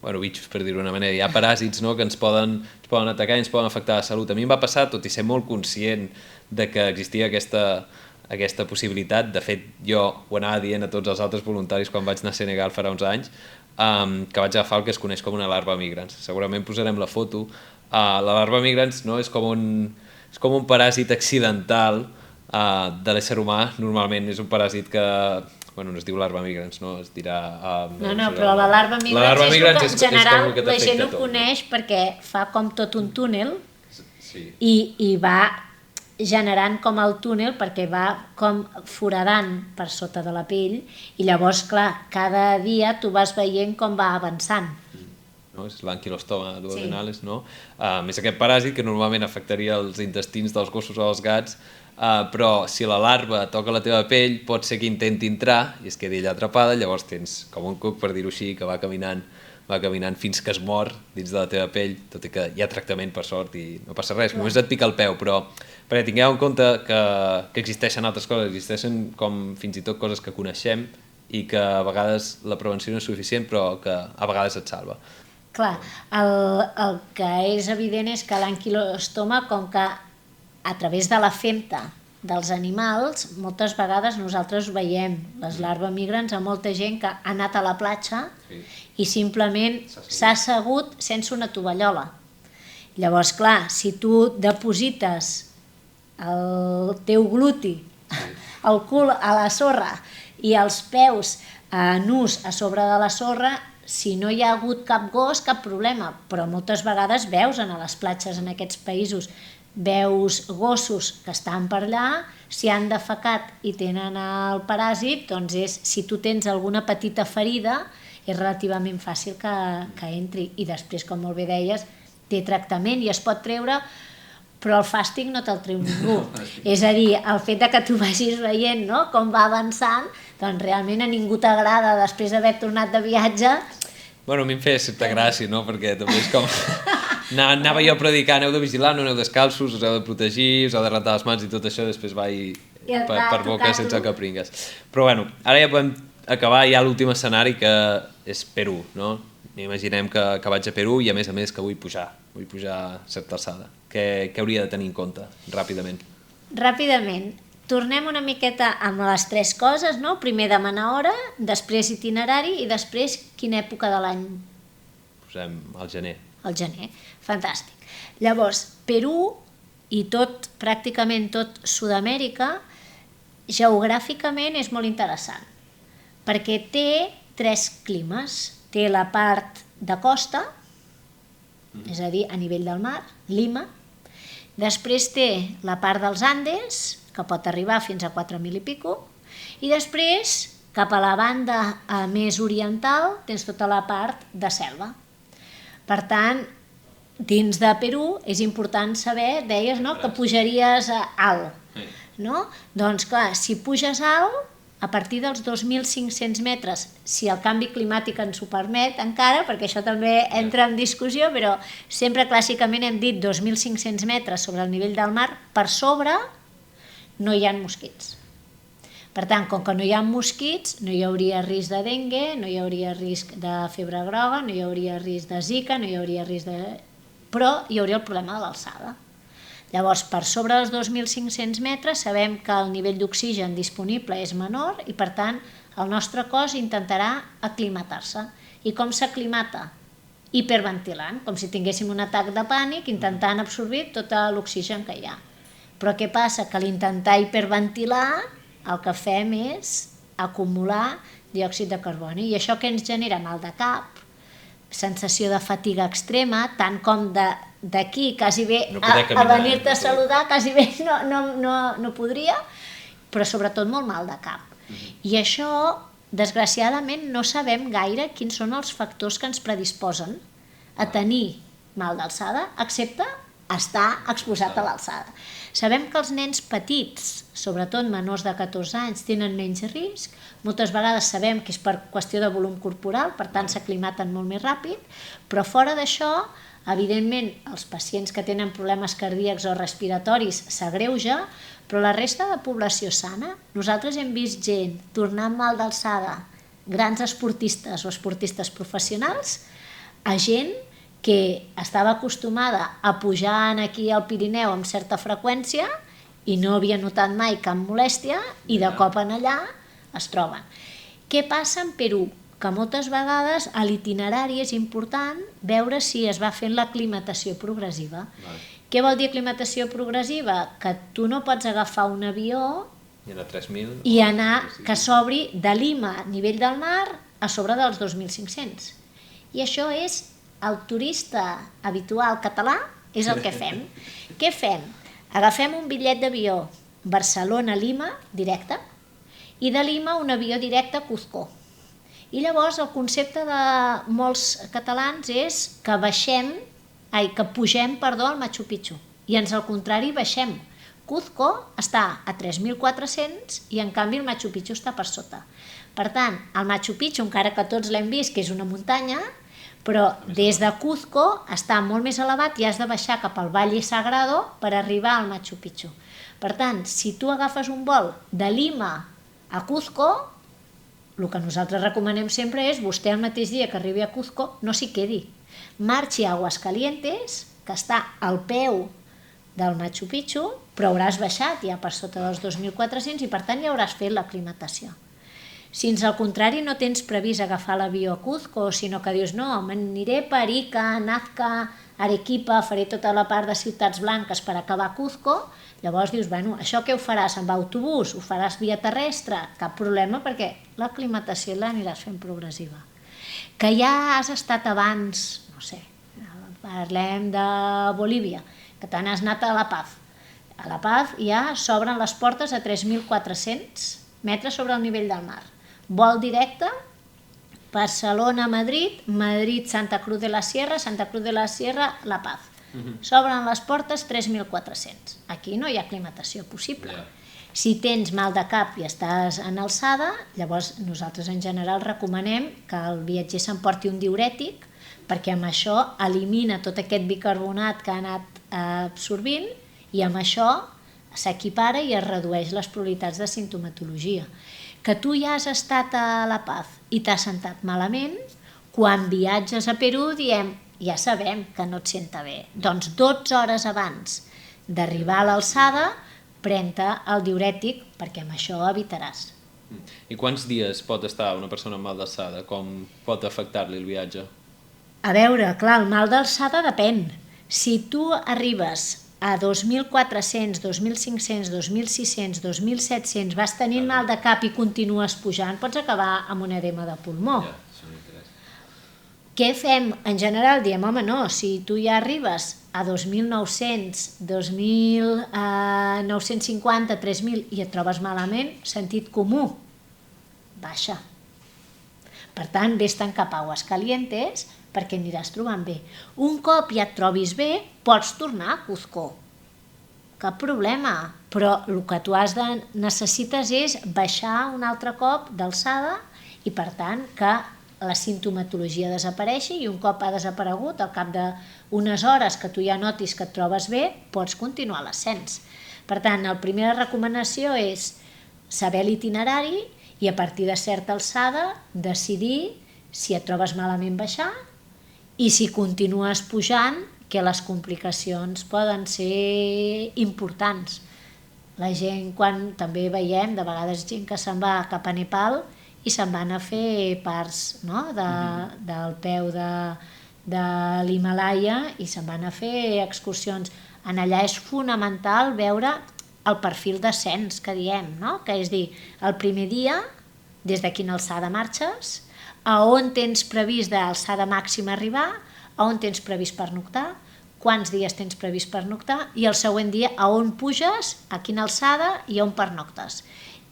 bitxos, per dir-ho d'una manera, hi ha paràsits que ens poden atacar i ens poden afectar la salut. A mi em va passar, tot i ser molt conscient de que existia aquesta possibilitat. De fet, jo ho anava dient a tots els altres voluntaris quan vaig anar a Senegal fa uns anys, que vaig agafar el que es coneix com una larva migrans. Segurament posarem la foto. La larva migrans és com un paràsit accidental de l'ésser humà. Normalment és un paràsit que no es diu larva migrans, es dirà... Però la larva migrans en general la gent ho coneix perquè fa com tot un túnel i va generant com el túnel perquè va com foradant per sota de la pell, i llavors, clar, cada dia tu vas veient com va avançant. És l'anquilostoma duodenales, és aquest paràsit que normalment afectaria els intestins dels gossos o dels gats, però si la larva toca la teva pell pot ser que intenti entrar i es quedi allà atrapada. Llavors tens com un cuc, per dir-ho així, que va caminant fins que es mor dins de la teva pell, tot i que hi ha tractament, per sort, i no passa res, només et pica el peu. Però perquè tingueu en compte que existeixen altres coses, existeixen com fins i tot coses que coneixem i que a vegades la prevenció no és suficient, però que a vegades et salva. Clar, el que és evident és que l'anquilostoma, com que a través de la femta dels animals, moltes vegades nosaltres veiem les larves migrants a molta gent que ha anat a la platja i simplement s'ha assegut sense una tovallola. Llavors, clar, si tu deposites el teu gluti, el cul a la sorra i els peus nus a sobre de la sorra, si no hi ha hagut cap gos, cap problema, però moltes vegades veus a les platges en aquests països, veus gossos que estan per allà, si han defecat i tenen el paràsit, doncs si tu tens alguna petita ferida és relativament fàcil que entri, i després, com molt bé deies, té tractament i es pot treure, però el fàstic no te'l treu ningú. És a dir, el fet que tu vagis veient com va avançant, doncs realment a ningú t'agrada després d'haver tornat de viatge. A mi em feia certa gràcia, perquè també és com... Anava jo a predicar, aneu de vigilar, no aneu descalços, us heu de protegir, us heu de rentar les mans i tot això, després per boca sense que pringues. Però bueno, ara ja podem acabar ja l'últim escenari, que és Perú, no? Imaginem que vaig a Perú i a més que vull pujar a certa alçada. Què hauria de tenir en compte, ràpidament? Ràpidament, tornem una miqueta amb les tres coses, no? Primer demanar hora, després itinerari i després quina època de l'any? Posem al gener. Al gener, fantàstic. Llavors, Perú i pràcticament tot Sud-amèrica, geogràficament és molt interessant, perquè té tres climes. Té la part de costa, és a dir, a nivell del mar, Lima. Després té la part dels Andes, que pot arribar fins a 4.000 i pico. I després, cap a la banda més oriental, tens tota la part de selva. Per tant, dins de Perú és important saber, deies, no?, que pujaries alt. No? Doncs clar, si puges alt, a partir dels 2.500 metres, si el canvi climàtic ens ho permet encara, perquè això també entra en discussió, però sempre clàssicament hem dit 2.500 metres sobre el nivell del mar, per sobre no hi ha mosquits. Per tant, com que no hi ha mosquits, no hi hauria risc de dengue, no hi hauria risc de febre groga, no hi hauria risc de zika, no hi hauria risc de... però hi hauria el problema de l'alçada. Llavors, per sobre dels 2.500 metres sabem que el nivell d'oxigen disponible és menor i, per tant, el nostre cos intentarà aclimatar-se. I com s'aclimata? Hiperventilant, com si tinguéssim un atac de pànic, intentant absorbir tot l'oxigen que hi ha. Però què passa? Que a l'intentar hiperventilar el que fem és acumular diòxid de carboni. I això què ens genera? Mal de cap, sensació de fatiga extrema, tant com d'aquí quasi bé a venir-te a saludar, quasi bé no podria, però sobretot molt mal de cap. I això, desgraciadament, no sabem gaire quins són els factors que ens predisposen a tenir mal d'alçada, excepte estar exposat a l'alçada. Sabem que els nens petits, sobretot menors de 14 anys, tenen menys risc. Moltes vegades sabem que és per qüestió de volum corporal, per tant s'aclimaten molt més ràpid, però fora d'això, evidentment, els pacients que tenen problemes cardíacs o respiratoris s'agreuja, però la resta de població sana, nosaltres hem vist gent tornar amb mal d'alçada, grans esportistes o esportistes professionals, a gent que estava acostumada a pujar aquí al Pirineu amb certa freqüència i no havia notat mai cap molèstia i de cop en allà es troben. Què passa en Perú? Que moltes vegades a l'itinerari és important veure si es va fent l'aclimatació progressiva. Què vol dir aclimatació progressiva? Que tu no pots agafar un avió i anar que s'obri de Lima, a nivell del mar, a sobre dels 2.500. I això és el turista habitual català, és el que fem. Què fem? Agafem un bitllet d'avió Barcelona-Lima directe i de Lima un avió directe a Cuzco. I llavors el concepte de molts catalans és que pugem al Machu Picchu i ens al contrari baixem. Cuzco està a 3.400 i en canvi el Machu Picchu està per sota. Per tant, el Machu Picchu, encara que tots l'hem vist que és una muntanya, però des de Cuzco està molt més elevat i has de baixar cap al Valle Sagrado per arribar al Machu Picchu. Per tant, si tu agafes un vol de Lima a Cuzco, el que nosaltres recomanem sempre és vostè el mateix dia que arribi a Cuzco no s'hi quedi. Marxi a Aguascalientes, que està al peu del Machu Picchu, però hauràs baixat ja per sota dels 2.400 i per tant ja hauràs fet l'aclimatació. Si al contrari no tens previst agafar l'avió a Cuzco, sinó que dius no, m'aniré per Ica, Nazca, Arequipa, faré tota la part de ciutats blanques per acabar a Cuzco, llavors dius, bueno, això què ho faràs amb autobús? Ho faràs via terrestre? Cap problema, perquè l'aclimatació l'aniràs fent progressiva. Que ja has estat abans, no sé, parlem de Bolívia, que te n'has anat a La Paz. A La Paz ja s'obren les portes a 3.400 metres sobre el nivell del mar. Vol directe, Barcelona-Madrid, Madrid-Santa Cruz de la Sierra, Santa Cruz de la Sierra, La Paz. S'obren les portes 3.400. Aquí no hi ha aclimatació possible. Si tens mal de cap i estàs en alçada, llavors nosaltres en general recomanem que el viatger s'emporti un diürètic perquè amb això elimina tot aquest bicarbonat que ha anat absorbint i amb això s'equipara i es redueix les probabilitats de simptomatologia. Que tu ja has estat a La Paz i t'has sentat malament, quan viatges a Perú diem, ja sabem que no et senta bé, doncs 12 hores abans d'arribar a l'alçada pren-te el diürètic perquè amb això evitaràs. I quants dies pot estar una persona amb mal d'alçada? Com pot afectar-li el viatge? A veure, clar, el mal d'alçada depèn. Si tu arribes a 2.400, 2.500, 2.600, 2.700, vas tenint mal de cap i continues pujant, pots acabar amb un edema de pulmó. Ja, això m'interessa. Què fem? En general diem, home, no, si tu ja arribes a 2.900, 2.950, 3.000 i et trobes malament, sentit comú, baixa. Per tant, vés-te'n cap a aguas calientes perquè aniràs trobant bé. Un cop ja et trobis bé, pots tornar a Cuzco. Cap problema, però el que tu necessites és baixar un altre cop d'alçada i, per tant, que la simptomatologia desapareixi i un cop ha desaparegut, al cap d'unes hores que tu ja notis que et trobes bé, pots continuar l'ascens. Per tant, la primera recomanació és saber l'itinerari i a partir de certa alçada decidir si et trobes malament baixar i si continues pujant, que les complicacions poden ser importants. La gent, quan també veiem, de vegades gent que se'n va cap a Nepal i se'n van a fer parts del peu de l'Himàlaia i se'n van a fer excursions. En allà és fonamental veure el perfil d'ascens que diem, no? Que és dir, el primer dia, des de quina alçada marxes, a on tens previst d'alçada màxima arribar, a on tens previst pernoctar, quants dies tens previst pernoctar i el següent dia a on puges, a quina alçada i a on pernoctes.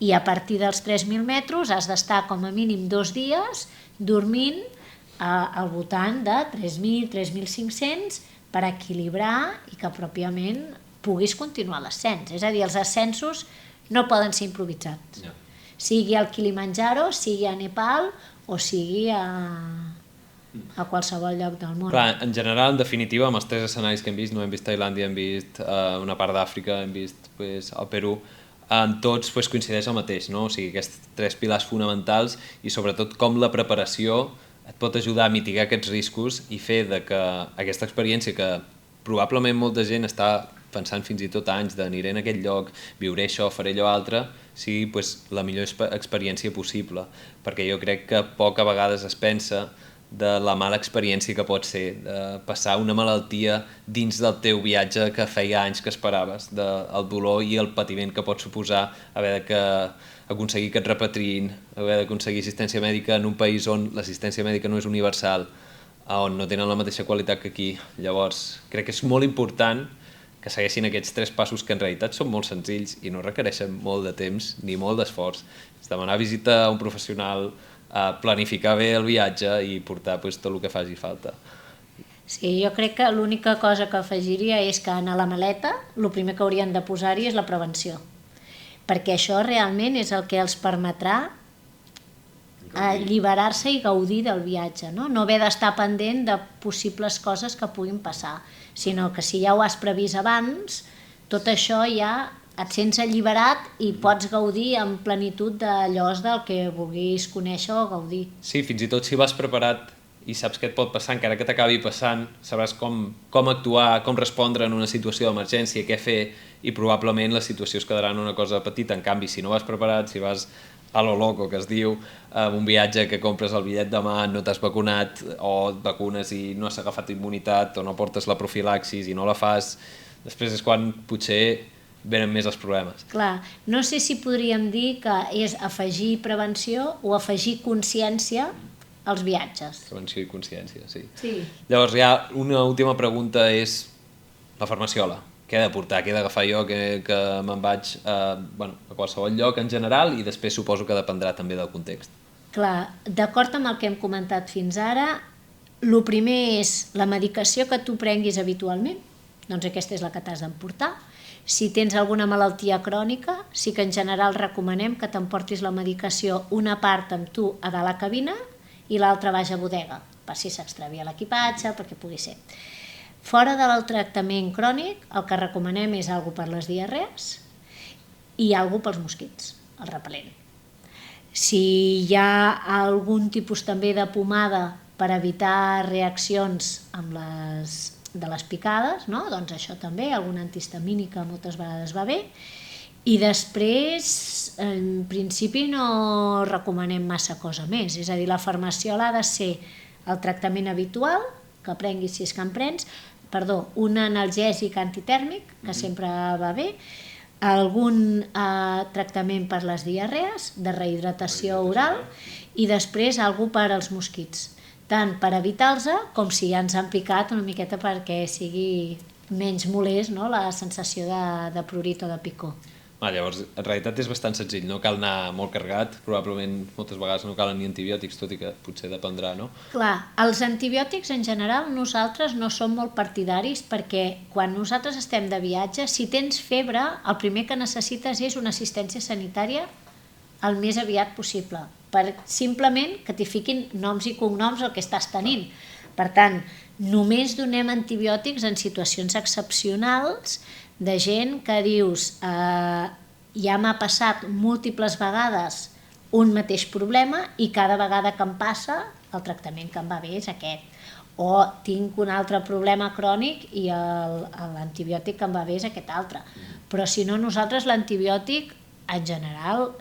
I a partir dels 3.000 metres has d'estar com a mínim 2 dies dormint al voltant de 3.000, 3.500 per equilibrar i que pròpiament puguis continuar l'ascens. És a dir, els ascensos no poden ser improvisats. Ja. Sigui al Kilimanjaro, sigui a Nepal o sigui a qualsevol lloc del món. Clar, en general, en definitiva, amb els 3 escenaris que hem vist, no hem vist Tailàndia, hem vist una part d'Àfrica, hem vist el Perú, en tots coincideix el mateix, no? O sigui, aquests 3 pilars fonamentals i sobretot com la preparació et pot ajudar a mitigar aquests riscos i fer que aquesta experiència que probablement molta gent està pensant fins i tot anys d'aniré en aquest lloc, viuré això, faré allò altre, sigui la millor experiència possible, perquè jo crec que poca vegades es pensa de la mala experiència que pot ser, de passar una malaltia dins del teu viatge que feia anys que esperaves, del dolor i el patiment que pot suposar haver d'aconseguir que et repatriïn, haver d'aconseguir assistència mèdica en un país on l'assistència mèdica no és universal, on no tenen la mateixa qualitat que aquí. Llavors, crec que és molt important que segueixin aquests 3 passos que en realitat són molt senzills i no requereixen molt de temps ni molt d'esforç. És demanar visita a un professional, planificar bé el viatge i portar tot el que faci falta. Sí, jo crec que l'única cosa que afegiria és que a la maleta el primer que haurien de posar-hi és la prevenció, perquè això realment és el que els permetrà alliberar-se i gaudir del viatge, no haver d'estar pendent de possibles coses que puguin passar, sinó que si ja ho has previst abans, tot això ja et sents alliberat i pots gaudir amb plenitud d'allò del que vulguis conèixer o gaudir. Sí, fins i tot si vas preparat i saps què et pot passar, encara que t'acabi passant, sabràs com actuar, com respondre en una situació d'emergència, què fer, i probablement la situació es quedarà en una cosa petita. En canvi, si no vas preparat, si vas a lo loco, que es diu, un viatge que compres el bitllet demà, no t'has vacunat, o et vacunes i no has agafat immunitat, o no portes la profilaxis i no la fas, després és quan potser venen més els problemes. Clar, no sé si podríem dir que és afegir prevenció o afegir consciència als viatges. Prevenció i consciència, sí. Sí. Llavors, ja una última pregunta és la farmaciola. Què he de portar? Què he d'agafar jo que me'n vaig a qualsevol lloc en general i després suposo que dependrà també del context. Clar, d'acord amb el que hem comentat fins ara, el primer és la medicació que tu prenguis habitualment, doncs aquesta és la que t'has d'emportar. Si tens alguna malaltia crònica, sí que en general recomanem que t'emportis la medicació una part amb tu a dalt la cabina i l'altra baix a bodega, per si s'extravia l'equipatge, perquè pugui ser. Fora del tractament crònic, el que recomanem és algo per les diarrees i algo pels mosquits, el repel·lent. Si hi ha algun tipus també de pomada per evitar reaccions de les picades, no? Doncs això també, alguna antihistamínica moltes vegades va bé. I després, en principi, no recomanem massa cosa més. És a dir, la farmaciola ha de ser el tractament habitual, que prenguis si és que en prens, un analgèsic antitèrmic, que sempre va bé, algun tractament per les diarrees, de rehidratació oral, i després algú per als mosquits, tant per evitar-los com si ja ens han picat una miqueta perquè sigui menys molest, no? La sensació de prurit o de picor. Llavors, en realitat és bastant senzill, no cal anar molt carregat, probablement moltes vegades no calen ni antibiòtics, tot i que potser dependrà, no? Clar, els antibiòtics en general nosaltres no som molt partidaris perquè quan nosaltres estem de viatge, si tens febre, el primer que necessites és una assistència sanitària el més aviat possible, per simplement que t'hi fiquin noms i cognoms el que estàs tenint. Per tant, només donem antibiòtics en situacions excepcionals de gent que dius ja m'ha passat múltiples vegades un mateix problema i cada vegada que em passa el tractament que em va bé és aquest. O tinc un altre problema crònic i l'antibiòtic que em va bé és aquest altre. Però si no, nosaltres l'antibiòtic en general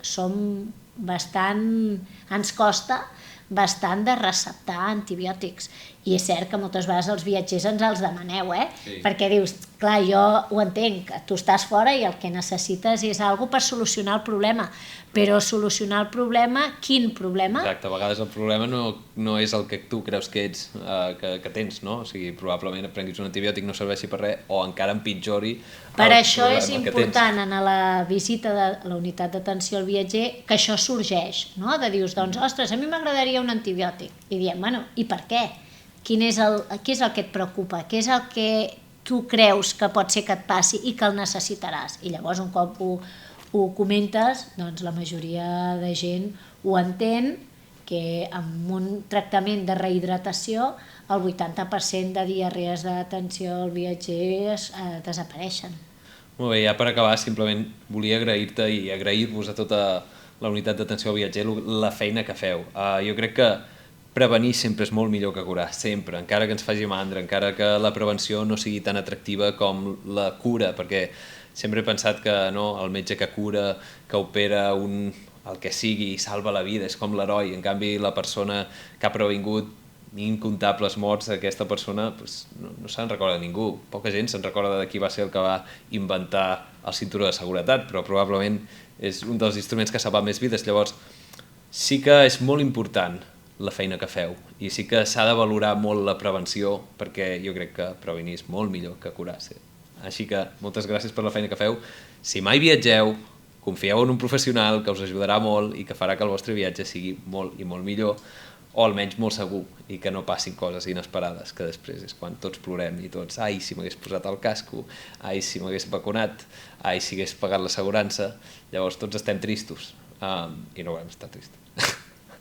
ens costa bastant de receptar antibiòtics. I és cert que moltes vegades els viatgers ens els demaneu, Sí. Perquè dius, clar, jo ho entenc, tu estàs fora i el que necessites és alguna per solucionar el problema. Però solucionar el problema, quin problema? Exacte, a vegades el problema no és el que tu creus que ets, que tens, no? O sigui, probablement prenguis un antibiòtic no serveixi per res o encara empitjori per això és important en la visita de la unitat d'atenció al viatger que això sorgeix, no? De dius, doncs, ostres, a mi m'agradaria un antibiòtic. I diem, bueno, i per què? Què és el que et preocupa? Què és el que tu creus que pot ser que et passi i que el necessitaràs? I llavors, un cop ho comentes, doncs la majoria de gent ho entén, que amb un tractament de rehidratació el 80% de diarrees d'atenció al viatger desapareixen. Molt bé, ja per acabar, simplement volia agrair-te i agrair-vos a tota la unitat d'atenció al viatger la feina que feu. Jo crec que prevenir sempre és molt millor que curar, sempre, encara que ens faci mandra, encara que la prevenció no sigui tan atractiva com la cura, perquè sempre he pensat que no, el metge que cura, que opera el que sigui, salva la vida, és com l'heroi. En canvi, la persona que ha previngut incomptables morts, aquesta persona no se'n recorda ningú. Poca gent se'n recorda de qui va ser el que va inventar el cinturó de seguretat, però probablement és un dels instruments que salva més vides. Llavors, sí que és molt important la feina que feu i sí que s'ha de valorar molt la prevenció, perquè jo crec que prevenir és molt millor que curar. Així que moltes gràcies per la feina que feu. Si mai viatgeu, confieu en un professional que us ajudarà molt i que farà que el vostre viatge sigui molt i molt millor, o almenys molt segur, i que no passin coses inesperades, que després és quan tots plorem i tots, ai, si m'hagués posat el casco, ai, si m'hagués vacunat, ai, si hagués pagat l'assegurança. Llavors tots estem tristos i no volem estar tristos.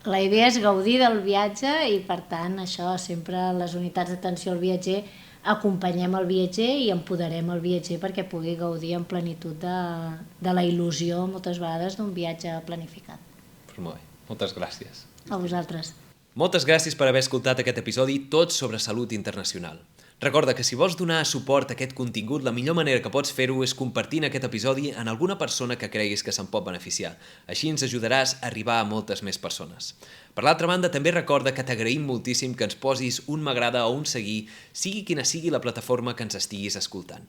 La idea és gaudir del viatge i, per tant, això sempre les unitats d'atenció al viatger acompanyem el viatger i empoderem el viatger perquè pugui gaudir en plenitud de la il·lusió, moltes vegades, d'un viatge planificat. Pues molt bé, moltes gràcies. A vosaltres. Moltes gràcies per haver escoltat aquest episodi tot sobre salut internacional. Recorda que si vols donar suport a aquest contingut, la millor manera que pots fer-ho és compartint aquest episodi en alguna persona que creguis que se'n pot beneficiar. Així ens ajudaràs a arribar a moltes més persones. Per l'altra banda, també recorda que t'agraïm moltíssim que ens posis un m'agrada o un seguir, sigui quina sigui la plataforma que ens estiguis escoltant.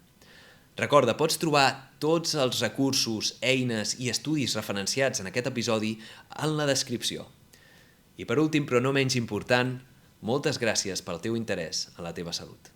Recorda, pots trobar tots els recursos, eines i estudis referenciats en aquest episodi en la descripció. I per últim, però no menys important, moltes gràcies pel teu interès en la teva salut.